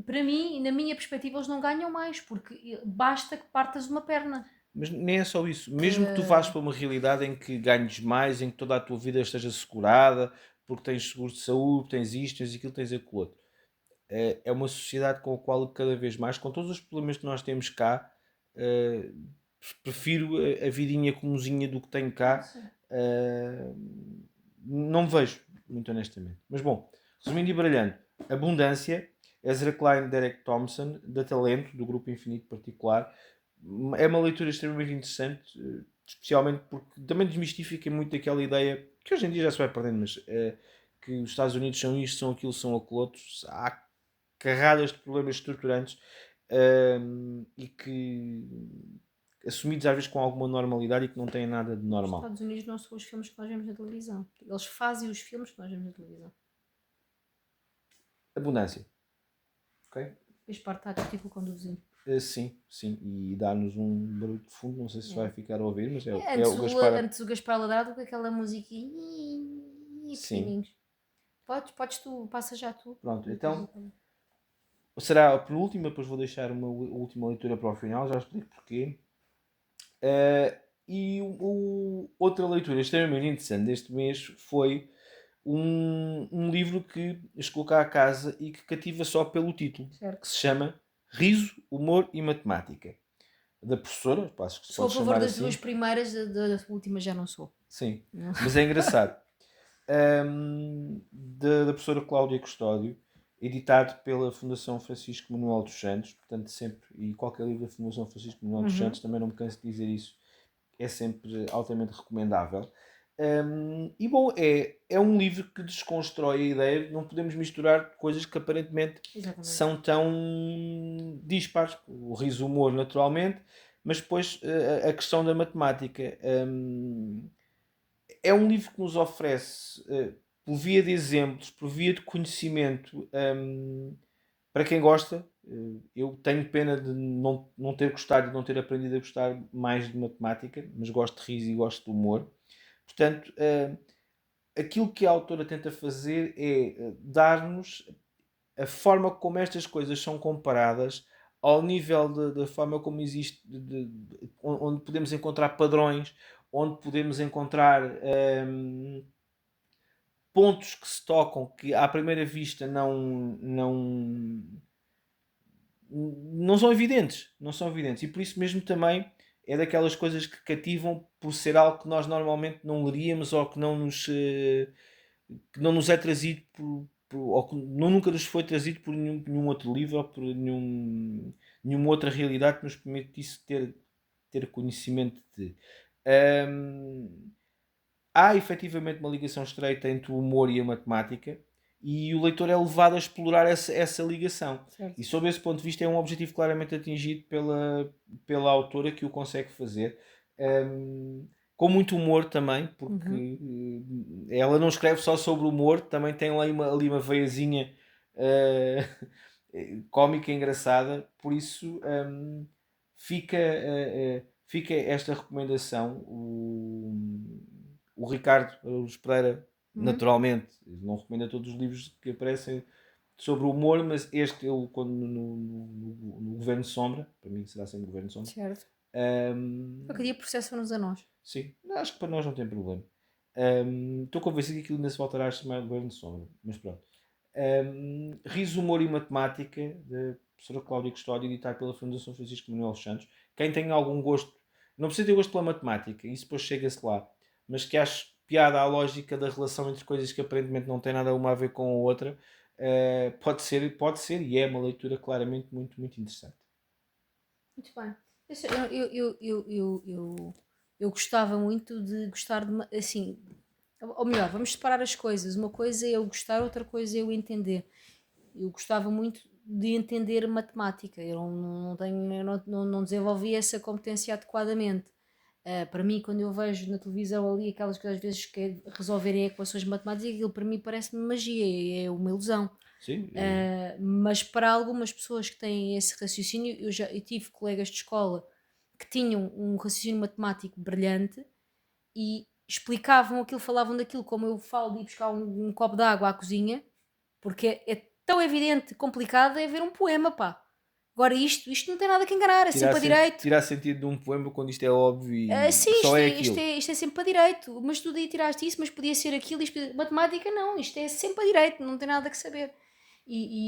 Para mim, na minha perspectiva, eles não ganham mais, porque basta que partas uma perna. Mas nem é só isso. Mesmo que tu vás para uma realidade em que ganhes mais, em que toda a tua vida esteja assegurada, porque tens seguro de saúde, tens isto, tens aquilo, tens aquilo outro. É uma sociedade com a qual cada vez mais, com todos os problemas que nós temos cá, eh, prefiro a vidinha comozinha do que tenho cá. Eh, não me vejo, muito honestamente. Mas bom, resumindo e baralhando, Abundância, Ezra Klein, Derek Thompson, da Talento, do Grupo Infinito Particular. É uma leitura extremamente interessante, especialmente porque também desmistifica muito aquela ideia que hoje em dia já se vai perdendo, mas que os Estados Unidos são isto, são aquilo, são aquilo outro. Há carradas de problemas estruturantes e que assumidos às vezes com alguma normalidade e que não têm nada de Os normal. Estados Unidos não são os filmes que nós vemos na televisão. Eles fazem os filmes que nós vemos na televisão. Abundância. Ok? Depois parte a discutir com o conduzido. Sim, sim, e dá-nos um barulho de fundo, não sei se vai É. ficar a ouvir, mas É, é o Gaspar. antes o Gaspar ladrado com aquela musiquinha Sim, pequenininhos. Podes tu, passa já tu. pronto, E depois eu então também. será a penúltima, depois vou deixar uma última leitura para o final, já explico porquê. E outra leitura extremamente interessante deste mês foi um livro que chegou cá a casa e que cativa só pelo título, Certo. que se chama Riso, Humor e Matemática, da professora, acho que se Sou a pode favor chamar das duas assim. primeiras, da última já não sou. Sim, Não. mas é engraçado. Da professora Cláudia Custódio, editado pela Fundação Francisco Manuel dos Santos, portanto sempre, e qualquer livro da Fundação Francisco Manuel dos Uhum. Santos, também não me canso de dizer isso, é sempre altamente recomendável. E bom, é um livro que desconstrói a ideia de não podemos misturar coisas que aparentemente Exatamente. são tão dispares. O riso, o humor, naturalmente, mas depois a questão da matemática. É um livro que nos oferece, por via de exemplos, por via de conhecimento, para quem gosta. Eu tenho pena de não ter gostado e não ter aprendido a gostar mais de matemática, mas gosto de riso e gosto de humor. Portanto, aquilo que a autora tenta fazer é dar-nos a forma como estas coisas são comparadas ao nível da forma como existe, onde podemos encontrar padrões, onde podemos encontrar pontos que se tocam que à primeira vista não são evidentes, não são evidentes, e por isso mesmo também é daquelas coisas que cativam por ser algo que nós normalmente não leríamos ou que não nos é trazido ou que nunca nos foi trazido por nenhum outro livro ou por nenhuma outra realidade que nos permitisse ter conhecimento de. Hum, Há efetivamente uma ligação estreita entre o humor e a matemática e o leitor é levado a explorar essa ligação. Certo. E sob esse ponto de vista é um objetivo claramente atingido pela autora que o consegue fazer. Um, com muito humor também, Uhum. porque ela não escreve só sobre humor, também tem ali uma veiazinha cómica engraçada, por isso fica esta recomendação. O Ricardo Araújo Pereira, Uhum. naturalmente, não recomenda todos os livros que aparecem sobre o humor, mas este, ele, quando no Governo Sombra, para mim será sempre Governo Sombra, Certo. um, Qualquer dia processam-nos a nós. sim, acho que para nós não tem problema. Estou convencido que aquilo ainda se voltará a chamar Governo Sombra, mas pronto. Riso, Humor e Matemática, da professora Cláudia Custódio, editado pela Fundação Francisco Manuel dos Santos. Quem tem algum gosto, não precisa ter gosto pela matemática, isso depois chega-se lá, mas que acho piada à lógica da relação entre coisas que aparentemente não têm nada uma a ver com a outra, pode ser e é uma leitura claramente muito, muito interessante. Muito bem. Eu gostava muito de gostar de. Assim, ou melhor, vamos separar as coisas. Uma coisa é eu gostar, outra coisa é eu entender. Eu gostava muito de entender matemática. Eu não tenho, eu não desenvolvi essa competência adequadamente. Para mim, quando eu vejo na televisão ali aquelas que às vezes quer resolverem equações matemáticas, aquilo para mim parece-me magia, é uma ilusão. Sim, Mas para algumas pessoas que têm esse raciocínio, eu tive colegas de escola que tinham um raciocínio matemático brilhante e explicavam aquilo, falavam daquilo como eu falo de ir buscar um copo de água à cozinha, porque é tão evidente, complicado, é ver um poema, pá. Agora isto não tem nada que enganar, é sempre a direito. tirar sentido de um poema quando isto é óbvio e Sim, só isto é é, isto, aquilo. é, isto é sempre a direito, mas tu daí tiraste isso, mas podia ser aquilo, matemática não, isto é sempre a direito, não tem nada que saber.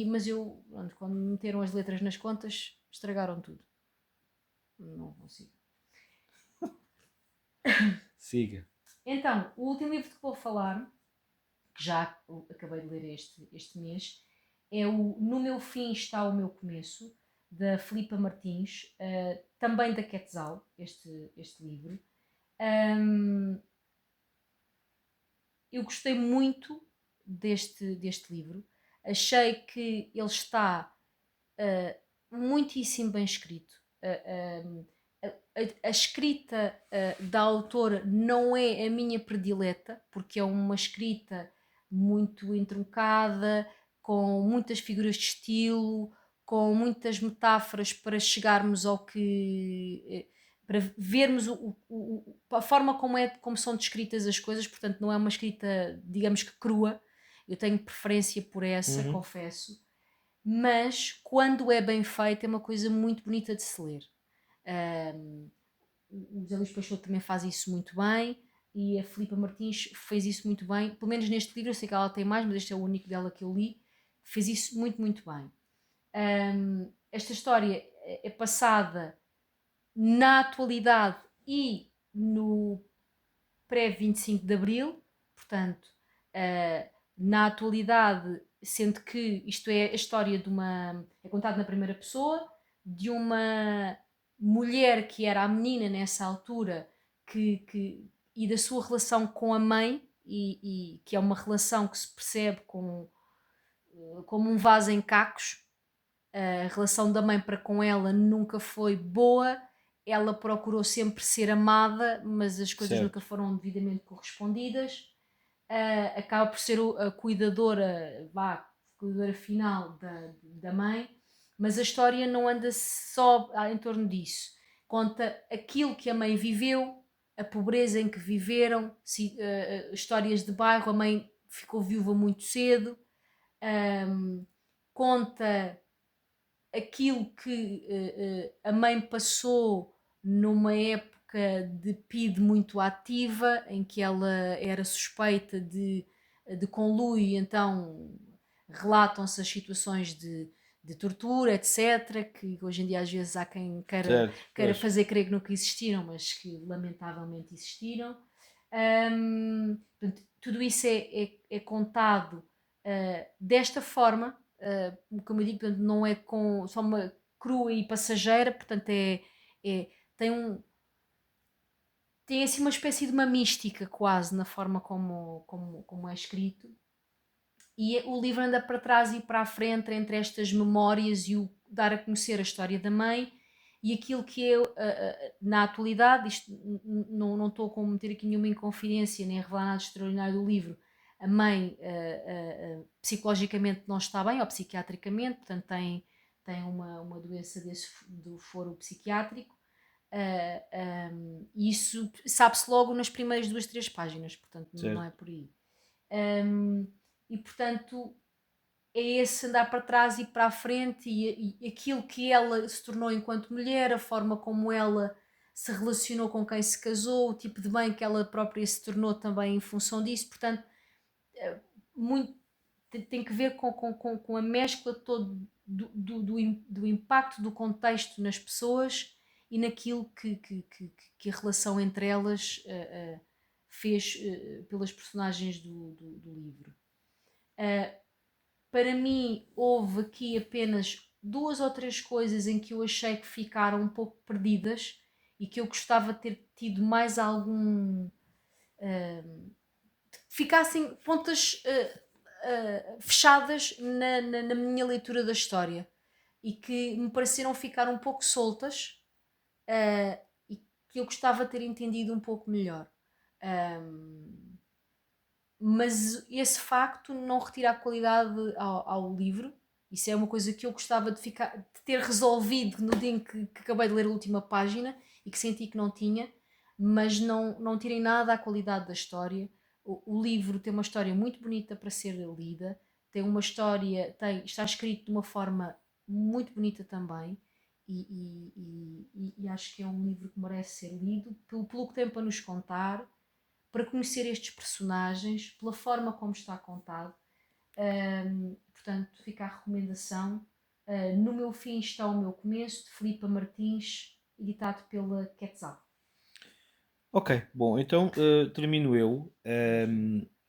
Mas eu, pronto, quando meteram as letras nas contas, estragaram tudo. Não consigo. Siga. Então, o último livro que vou falar, que já acabei de ler este mês, é o No Meu Fim Está o Meu Começo, da Filipa Martins, também da Quetzal, este livro. Um, eu gostei muito deste livro. Achei que ele está muitíssimo bem escrito. A escrita da autora não é a minha predileta, porque é uma escrita muito entroncada, com muitas figuras de estilo, com muitas metáforas para chegarmos ao que. Para vermos a forma como são descritas as coisas, portanto, não é uma escrita, digamos que crua. Eu tenho preferência por essa, Uhum. confesso, mas quando é bem feita é uma coisa muito bonita de se ler. Um, o José Luís Peixoto também faz isso muito bem e a Filipa Martins fez isso muito bem, pelo menos neste livro. Eu sei que ela tem mais, mas este é o único dela que eu li. Fez isso muito, muito bem. Esta história é passada na atualidade e no pré-25 de Abril, portanto, na atualidade, sendo que isto é a história de uma. É contado na primeira pessoa, de uma mulher que era a menina nessa altura e da sua relação com a mãe, e que é uma relação que se percebe como um vaso em cacos. A relação da mãe para com ela nunca foi boa, ela procurou sempre ser amada, mas as coisas nunca Certo. foram devidamente correspondidas. Acaba por ser a cuidadora, cuidadora final da mãe, mas a história não anda só em torno disso. Conta aquilo que a mãe viveu, a pobreza em que viveram, histórias de bairro. A mãe ficou viúva muito cedo. Conta aquilo que a mãe passou numa época de PIDE muito ativa, em que ela era suspeita de conluio, então relatam-se as situações de tortura, etc., que hoje em dia às vezes há quem Certo, queira pois. fazer crer que nunca existiram, mas que lamentavelmente existiram. Portanto, tudo isso é contado desta forma, como eu digo, portanto, não é com só uma crua e passageira, portanto é- tem tem assim uma espécie de uma mística quase na forma como é escrito, e o livro anda para trás e para a frente entre estas memórias e o dar a conhecer a história da mãe e aquilo que é na atualidade. Isto não estou a cometer aqui nenhuma inconfidência nem a revelar nada extraordinário do livro. A mãe psicologicamente não está bem, ou psiquiatricamente, portanto tem uma doença do foro psiquiátrico. Isso sabe-se logo nas primeiras 2, 3 páginas, portanto não Certo. é por aí. Um, e portanto é esse andar para trás e para a frente, e aquilo que ela se tornou enquanto mulher, a forma como ela se relacionou com quem se casou, o tipo de bem que ela própria se tornou também em função disso. Portanto, muito, tem que ver com a mescla todo do impacto do contexto nas pessoas e naquilo que a relação entre elas fez pelas personagens do livro. Para mim, houve aqui apenas 2 ou 3 coisas em que eu achei que ficaram um pouco perdidas e que eu gostava de ter tido mais algum. Ficassem pontas fechadas na minha leitura da história e que me pareceram ficar um pouco soltas, e que eu gostava de ter entendido um pouco melhor. Um, mas esse facto não retira a qualidade ao livro. Isso é uma coisa que eu gostava de ter resolvido no dia em que acabei de ler a última página e que senti que não tinha, mas não tirei nada à qualidade da história. O livro tem uma história muito bonita para ser lida, tem uma história, está escrito de uma forma muito bonita também, e acho que é um livro que merece ser lido pelo que tem para nos contar, para conhecer estes personagens, pela forma como está contado. Portanto, fica a recomendação. No meu fim está o meu começo, de Filipa Martins, editado pela Quetzal. Ok, bom, então termino eu.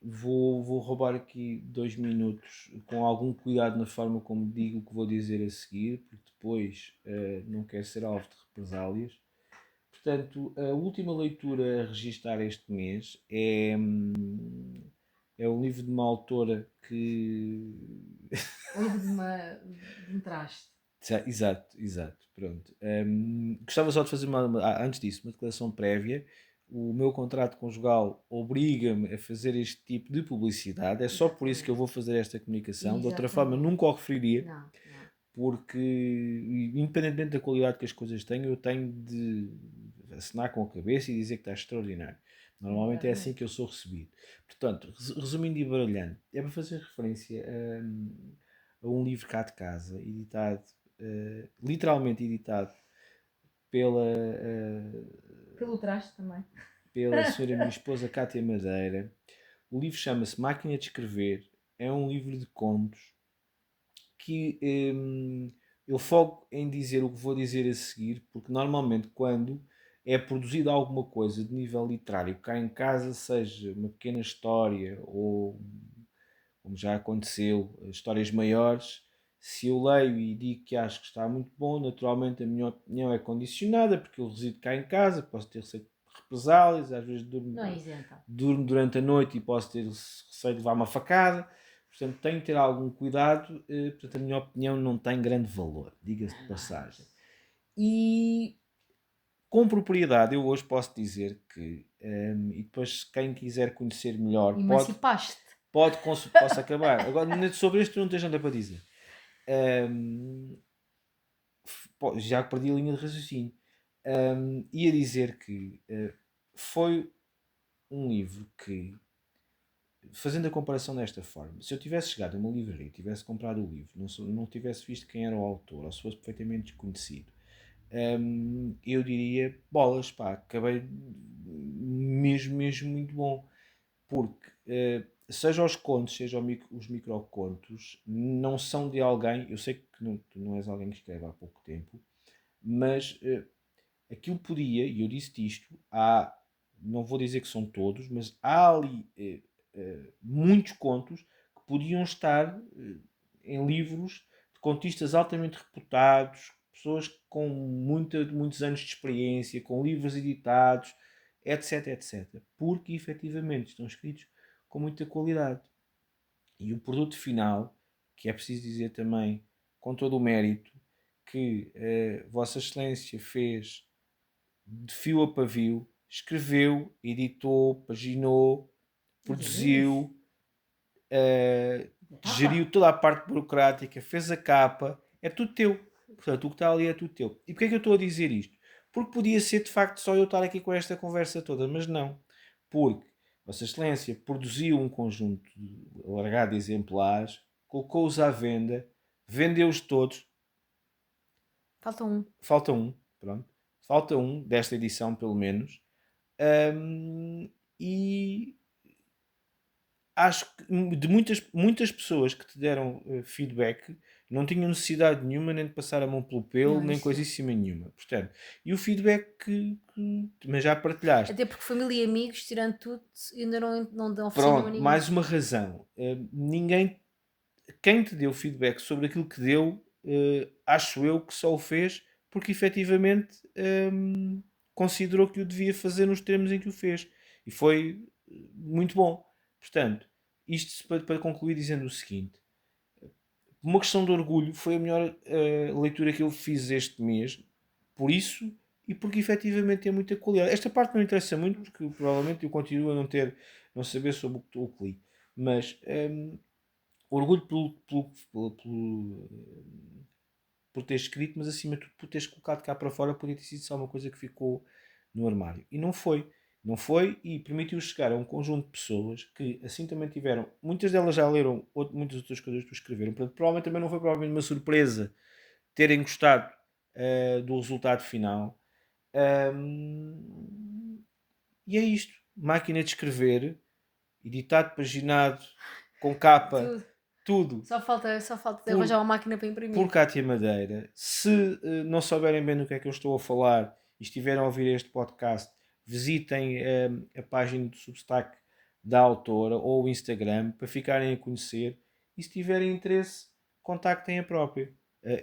Vou roubar aqui 2 minutos com algum cuidado na forma como digo o que vou dizer a seguir, porque depois não quero ser alvo de represálias. Portanto, a última leitura a registar este mês é um livro de uma autora que. Um livro de um traste. Exato, exato. Pronto. Gostava só de fazer antes disso, uma declaração prévia. O meu contrato conjugal obriga-me a fazer este tipo de publicidade. É só por isso que eu Exatamente. vou fazer esta comunicação. De outra forma, Exatamente. nunca o referiria. Não, não. porque, independentemente da qualidade que as coisas tenham, eu tenho de assinar com a cabeça e dizer que está extraordinário. Normalmente é assim que eu sou recebido. Portanto, resumindo e baralhando, é para fazer referência a um livro cá de casa, editado, literalmente editado pela, Pelo traste também. pela senhora minha esposa Cátia Madeira. O livro chama-se Máquina de Escrever. É um livro de contos que eu foco em dizer o que vou dizer a seguir, porque normalmente quando é produzida alguma coisa de nível literário cá em casa, seja uma pequena história ou, como já aconteceu, histórias maiores, se eu leio e digo que acho que está muito bom, naturalmente a minha opinião é condicionada, porque eu resido cá em casa, posso ter receio de represálias, às vezes Não é isento. durmo durante a noite e posso ter receio de levar uma facada. Portanto, tenho que ter algum cuidado. Portanto, a minha opinião não tem grande valor, diga-se de passagem. E com propriedade, eu hoje posso dizer que, e depois quem quiser conhecer melhor, Emancipaste. posso acabar. Agora, sobre isto não tens nada para dizer. Já perdi a linha de raciocínio. Ia dizer que foi um livro que, fazendo a comparação desta forma, se eu tivesse chegado a uma livraria e tivesse comprado o livro, não tivesse visto quem era o autor, ou se fosse perfeitamente desconhecido, eu diria, bolas, pá, acabei mesmo muito bom. Porque, seja os contos, seja os microcontos, não são de alguém, eu sei que tu não és alguém que escreve há pouco tempo, mas aquilo podia, e eu disse isto, não vou dizer que são todos, mas há ali muitos contos que podiam estar em livros de contistas altamente reputados, pessoas com muitos anos de experiência, com livros editados, etc, etc. Porque efetivamente estão escritos com muita qualidade. E o produto final, que é preciso dizer também com todo o mérito, que Vossa Excelência fez de fio a pavio, escreveu, editou, paginou, produziu, geriu toda a parte burocrática, fez a capa, é tudo teu. Portanto, o que está ali é tudo teu. E porquê é que eu estou a dizer isto? Porque podia ser de facto só eu estar aqui com esta conversa toda, mas não. Porque Vossa Excelência produziu um conjunto alargado de exemplares, colocou-os à venda, vendeu-os todos. Falta um. Falta um, pronto. Falta um desta edição, pelo menos. E acho que de muitas pessoas que te deram feedback não tinham necessidade nenhuma nem de passar a mão pelo pelo, Não, nem isso. coisíssima nenhuma. Portanto, e o feedback mas já partilhaste. Até porque família e amigos, tirando tudo, ainda não ofereci nenhuma a Pronto, ninguém. mais uma razão. Quem te deu feedback sobre aquilo que deu, acho eu que só o fez porque efetivamente considerou que o devia fazer nos termos em que o fez. E foi muito bom. Portanto, isto para concluir dizendo o seguinte: uma questão de orgulho, foi a melhor leitura que eu fiz este mês, por isso e porque efetivamente tem muita qualidade. Esta parte não interessa muito porque provavelmente eu continuo a não saber sobre o que li, mas orgulho por ter escrito, mas acima de tudo por teres colocado cá para fora, podia ter sido só uma coisa que ficou no armário. E não foi. Não foi e permitiu chegar a um conjunto de pessoas que assim também tiveram. Muitas delas já leram muitas outras coisas que tu escreveram. Portanto, provavelmente também não foi provavelmente uma surpresa terem gostado do resultado final. E é isto. Máquina de escrever, editado, paginado, com capa, Tudo. tudo Só falta de por arranjar uma máquina para por imprimir. Cátia Madeira. Se não souberem bem do que é que eu estou a falar e estiverem a ouvir este podcast, visitem a página do Substack da autora ou o Instagram para ficarem a conhecer e se tiverem interesse, contactem a própria.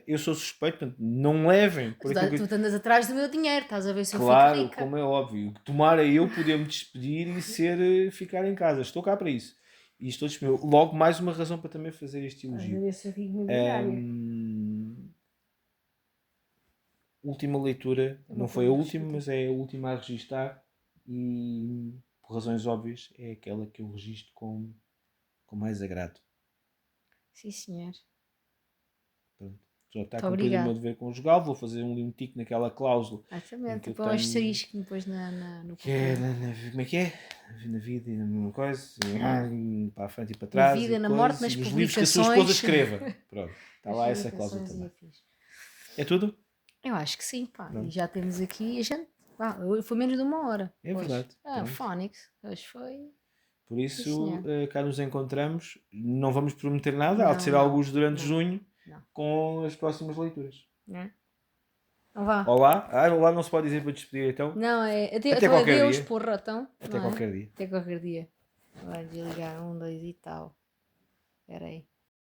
Eu sou suspeito, portanto, não levem por aquilo que. Tu andas atrás do meu dinheiro, estás a ver se eu fico Claro, rica. como é óbvio. Tomara eu poder me despedir e ficar em casa. Estou cá para isso. E estou disponível. Logo, mais uma razão para também fazer este Estás a elogio. ver se eu fico milionária. Última leitura, É não uma foi a coisa última, respeito. mas é a última a registar e por razões óbvias é aquela que eu registro com mais agrado. Sim, senhor. Pronto. Já está Muito cumprido o obrigada. meu dever conjugal, vou fazer um tique naquela cláusula Exatamente. que eu Tipo, um tenho, asterisco depois no que é, papel. como é que é? Na vida e na mesma coisa, para a frente e para Na trás vida, e na morte, coisa, nas e nos livros que a sua esposa publicações. escreva. Pronto, está Nas lá essa cláusula publicações e também. afins. É tudo? Eu acho que sim, pá. E Pronto. já temos aqui. A gente. Foi menos de 1 hora. É Hoje. verdade. Pronto. Phonics. Hoje foi. Por Sim, isso, senhor. cá nos encontramos. Não vamos prometer nada, há de Não, ser não, alguns durante não, junho não. com as próximas leituras. Né? Então vá. Olá? Olá não se pode dizer para despedir então? Não, é. Até Então qualquer adeus, dia. porra, então. Até Não é? qualquer dia. Até qualquer dia. Vai desligar 1, 2 e tal. Espera aí.